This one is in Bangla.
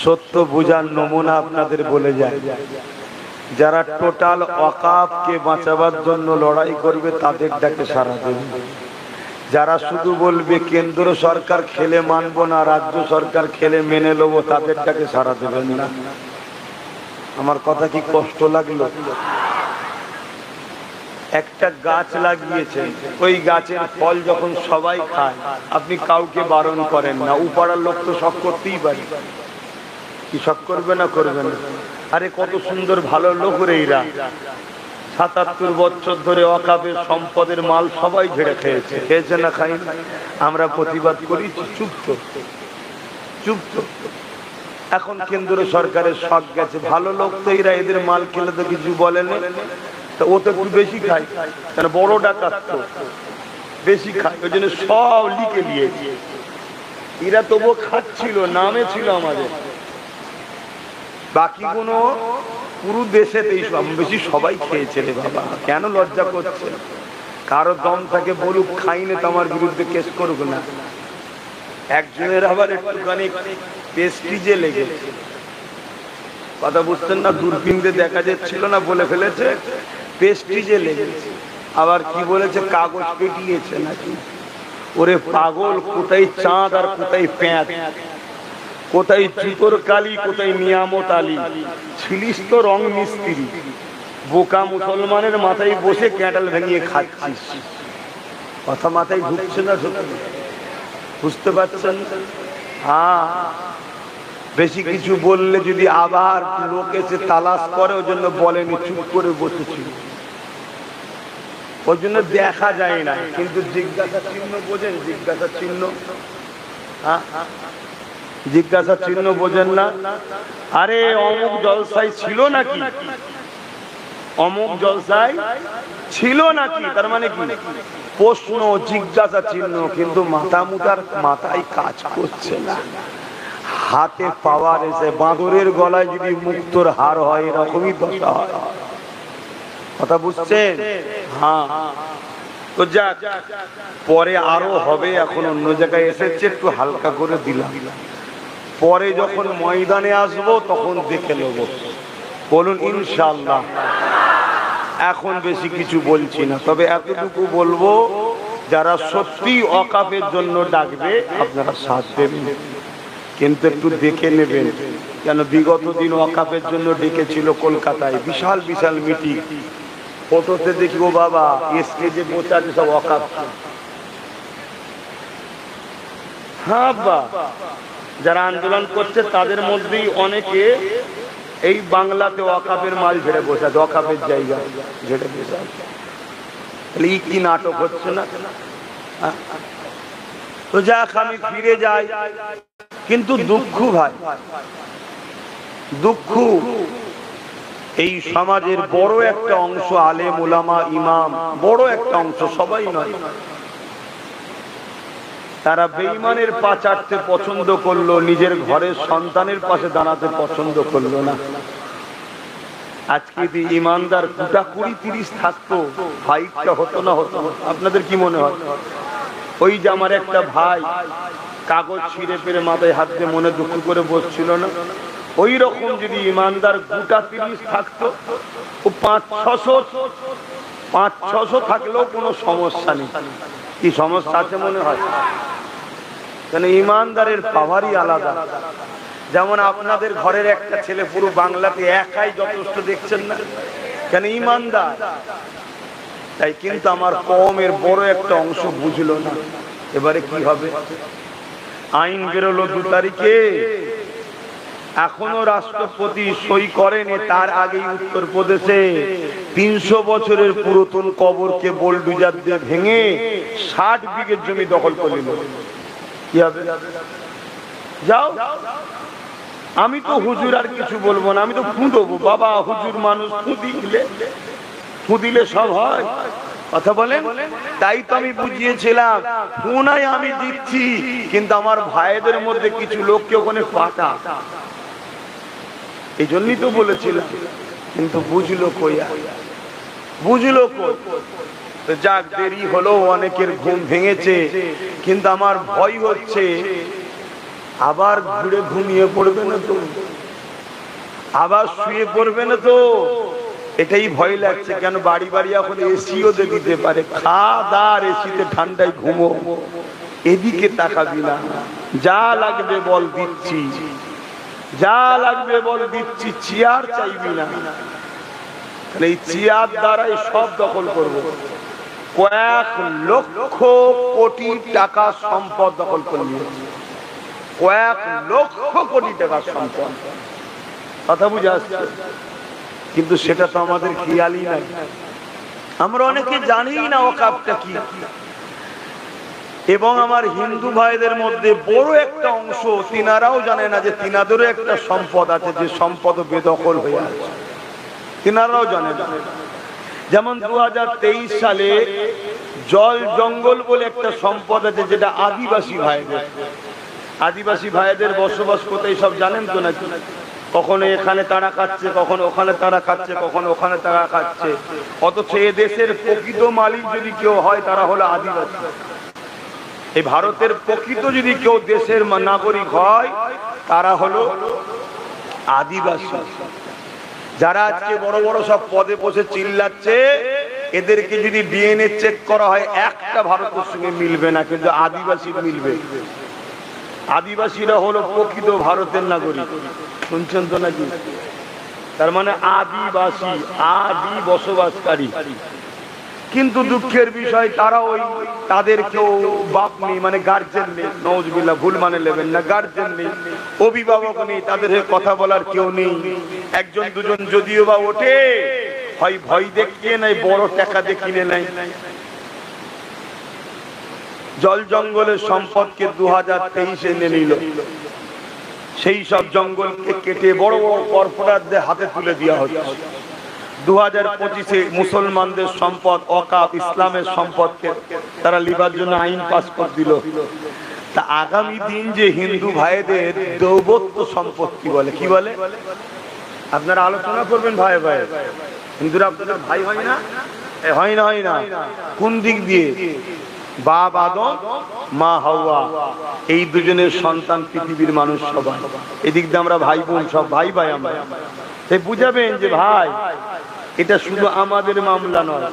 সত্য বুঝার নমুনা আপনাদের বলে যায়, যারা টোটাল ওয়াকাফকে বাঁচাবার জন্য লড়াই করবে তাদের ডাকে সাড়া দেবে। যারা শুধু বলবে কেন্দ্র সরকার খেলে মানবো না, রাজ্য সরকার খেলে মেনে নেবো, তাদের ডাকে সাড়া দেবেন না। আমার কথা কি কষ্ট লাগলো? একটা গাছ লাগিয়েছেন, ওই গাছের ফল যখন সবাই খায়, আপনি কাউকে বারণ করেন না, উপাড়ার লোক তো শখ করতেই পারে। কি শখ করবে না? করবে না। আরে কত সুন্দর ভালো লোক রে এরা, ৭৭ বছর ধরে ওয়াকাফের সম্পদের মাল সবাই ঝেড়ে খেয়েছে। খেয়েছে না খাই? আমরা প্রতিবাদ করি, চুপ তো, চুপ তো। এখন কেন্দ্র সরকারের শখ গেছে, ভালো লোক তো এরা, এদের মাল খেলে তো কিছু বলে না, তো ও তো একটু বেশি খায়, কেন বড় ডাকাত তো বেশি খায়, ওই জন্য সব লিখে দিয়েছে। এরা তবুও খাচ্ছিল, নামে ছিল আমাদের, বাকিগুলো পুরো দেশেতেই বেশি সবাই খেয়েছে রে বাবা। কেন লজ্জা করছে? কারো দম থাকে বলুক, খাইনে তো আমার বিরুদ্ধে কেস করুক না। একজনের আবার একটুখানি পেস্টিজে লেগেছে, কথা বুঝতেন না, দূরবীন দিয়ে দেখা যাচ্ছিল না, বলে ফেলেছে পেস্টিজে লেগেছে। আবার কি বলেছে, কাগজ পেটিয়েছে নাকি। ওরে পাগল, কোথায় চাঁদ আর কোথায় প্যাঁচ, কোথায় জুতোর কালি, কোথায় নিয়ামত আলী, ছিলিস তো রং মিস্ত্রি। বোকা মুসলমানের মাথায় বসে ক্যাটাল ভেঙিয়ে খাচ্ছিস। কথা মাথায় ঢুকছে না? বুঝতে পারছেন? হ্যাঁ, বেশি কিছু বললে যদি আবার লোক এসে তালাশ করে, ওই জন্য বলেনি, চুপ করে বসেছিল। ওই জন্য দেখা যায় না, কিন্তু জিজ্ঞাসা চিহ্ন বোঝেন? জিজ্ঞাসা চিহ্ন, হ্যাঁ, জিজ্ঞাসা চিহ্ন বোঝেন না? আরে অমুক জলসায় ছিল নাকি, অমুক জলসায় ছিল নাকি, তার মানে কি? প্রশ্ন, জিজ্ঞাসা চিহ্ন, কিন্তু মাথা মুটার মাথায় কাজ করছে না। হাতে পাওয়ার এসে বাঁদরের গলায় যদি মুক্তোর হার হয়, এরকমই দশা হয়। কথা বুঝছেন? হ্যাঁ, তো যাক, পরে আরো হবে, এখন অন্য জায়গায় এসেছে, একটু হালকা করে দিলাম। পরে যখন ময়দানে আসবো তখন দেখে নেব, বলুন ইনশাআল্লাহ। এখন বেশি কিছু বলছি না, তবে এতটুকু বলবো, যারা সত্যি ওয়াকাফের জন্য ডাকবে আপনারা সাথ দেবেন, কিন্তু একটু দেখে নেবেন। কেন বিগত দিন ওয়াকাফের জন্য ডেকেছিল কলকাতায়, বিশাল বিশাল মিটিং, ফটোতে দেখি ও বাবা স্টেজে বসে আছে সব ওয়াকাফ। হ্যাঁ বা, যারা আন্দোলন করছে তাদের মধ্যেই অনেকে এই বাংলাতে ওয়াকাফের মাল ঝেড়ে বসে আছে, ওয়াকাফের জায়গা ঝেড়ে বসে আছে। তাহলে কি নাটক হচ্ছে না? তো যাক, আমি ফিরে যাই, কিন্তু দুঃখ ভাই, দুঃখ এই সমাজের বড় একটা অংশ, আলেম ওলামা ইমাম, বড় একটা অংশ, সবাই নয়, তারা বেঈমানের পা চাটতে পছন্দ করলো, নিজের ঘরের সন্তানের পাশে দাঁড়াতে পছন্দ করলো না। আজকে যদি ইমানদার 20-30 থাকতো, ফাইটটা হতো না? হতো। আপনাদের কি মনে হয়? ওই যে আমার একটা ভাই কাগজ ছিঁড়ে পেরে মাথায় হাত দিয়ে মনে দুঃখ করে বসছিল না, ওই রকম যদি ইমানদার 30 থাকতো, ও 500-600 থাকলেও কোনো সমস্যা নেই। কি সমস্যা আছে মনে হয়? কেন ইমানদারের পাওয়ারই আলাদা। যেমন আপনাদের ঘরের একটা ছেলে পুরো বাংলাতে একাই যথেষ্ট, দেখছেন না? কেন ইমানদার তাই। কিন্তু আমার কওমের বড় একটা অংশ বুঝলো না। এবারে কি হবে? আইন বেরোলো 2 তারিখে, এখনো রাষ্ট্রপতি সই করেনি, তার আগেই উত্তরপ্রদেশে 300 বছরের পুরাতন কবরকে বোলডুজার দিয়ে ভেঙে 60 বিঘে জমি দখল করে নিল। কি হবে? যাও, আমি তো হুজুর আর কিছু বলবো না, আমি তো ফু দেবো। বাবা হুজুর মানুষ, ফু দিলে সব হয়? কথা বলেন। তাই তো আমি বুঝিয়েছিলাম, ফু নাই আমি দিচ্ছি, কিন্তু আমার ভাইদের মধ্যে কিছু লোককে ওখানে পাঠা, এই জন্যই তো বলেছিলাম। কিন্তু বুঝলো কই, বুঝলো কই? যাক, দেরি হলো, অনেকের ঘুম ভেঙেছে, কিন্তু আমার ভয় হচ্ছে আবার ঘুরে ঘুমিয়ে পড়বে না তো, আবার শুয়ে পড়বে না তো? এটাই ভয় লাগছে। কেন বাড়ি বাড়ি এখন এসিও দিতে পারে, খাদার এসিতে ঠান্ডায় ঘুমো, এদিকে তাকাবি না। যা লাগবে বল দিচ্ছি, যা লাগবে বল দিচ্ছি, চেয়ার চাইবি না। এই চেয়ার দ্বারাই সব দখল করব। কয়েক লক্ষ কোটি টাকা সম্পদ দখল করলি, কয়েক লক্ষ কোটি টাকার সম্পদ। কথা বুঝে আসছে? কিন্তু সেটা তো আমাদের খেয়ালই নাই। আমরা অনেকে জানি না ওয়াকফটা কি। এবং আমার হিন্দু ভাইদের মধ্যে বড় একটা অংশ তিনারাও জানে না যে তিনাদেরও একটা সম্পদ আছে, যে সম্পদ বেদখল হয়ে আছে, তিনারাও জানে না। যেমন 2023 সালে জল জঙ্গল বলে একটা সম্পদ আছে, যেটা আদিবাসী ভাইদের, আদিবাসী ভাইদের বসবাস কোথায় সব জানেন তো নাকি? কখনো এখানে তারা খাচ্ছে, কখনো ওখানে তারা খাচ্ছে, কখনো ওখানে তারা খাচ্ছে। অথচ এ দেশের প্রকৃত মালিক যদি কেউ হয়, তারা হলো আদিবাসী। এই ভারতের প্রকৃত যদি কেউ দেশের নাগরিক হয়, তারা হলো আদিবাসী। যারা আজকে বড় বড় সব পদে বসে চিল্লাচ্ছে, এদেরকে যদি ডিএনএ চেক করা হয়, একটা ভারতের সঙ্গে মিলবে না, কিন্তু আদিবাসী মিলবে। আদিবাসীরা হলো প্রকৃত ভারতের নাগরিক। শুনছেন তো নাকি? তার মানে আদিবাসী, আদি বসবাসকারী। কিন্তু দুঃখের বিষয়, তারা ওই তাদের কেউ বাপ নেই, মানে গার্জেন নেই। নওয়াজবিল্লাহ, ভুল মানে নেবেন না, গার্জেন নেই, অভিভাবক নেই, তাদের কথা বলার কেউ নেই। একজন দুজন যদিও বা ওঠে, হয় ভয় দেখিয়ে নাই, বড় টাকা দেখিয়ে নাই। জল জঙ্গলের সম্পদকে 2023 এনে নিল। সেই সব জঙ্গলকে কেটে বড় বড় কর্পোরেটদের হাতে তুলে দেওয়া হচ্ছে। 2025-এ মুসলমানদের সম্পদ, ওয়াকফ, ইসলামের সম্পদকে তারা লিবার জন্য আইন পাস করে দিল। তা আগামী দিন যে হিন্দু ভাইদের দৌবত্য সম্পত্তি বলে, কি বলে? আপনারা আলোচনা করবেন ভাই ভাই। হিন্দুরা আপনাদের ভাই হয় না? হয় না, হয় না। কোন দিক দিয়ে? বাপ আদম, মা হাওয়া, এই দুজনের সন্তান পৃথিবীর মানুষ সবাই। এদিক দিয়ে আমরা ভাই বোন, সব ভাই ভাই আমরা। তাই বুঝাবেন যে ভাই, এটা শুধু আমাদের মামলা নয়।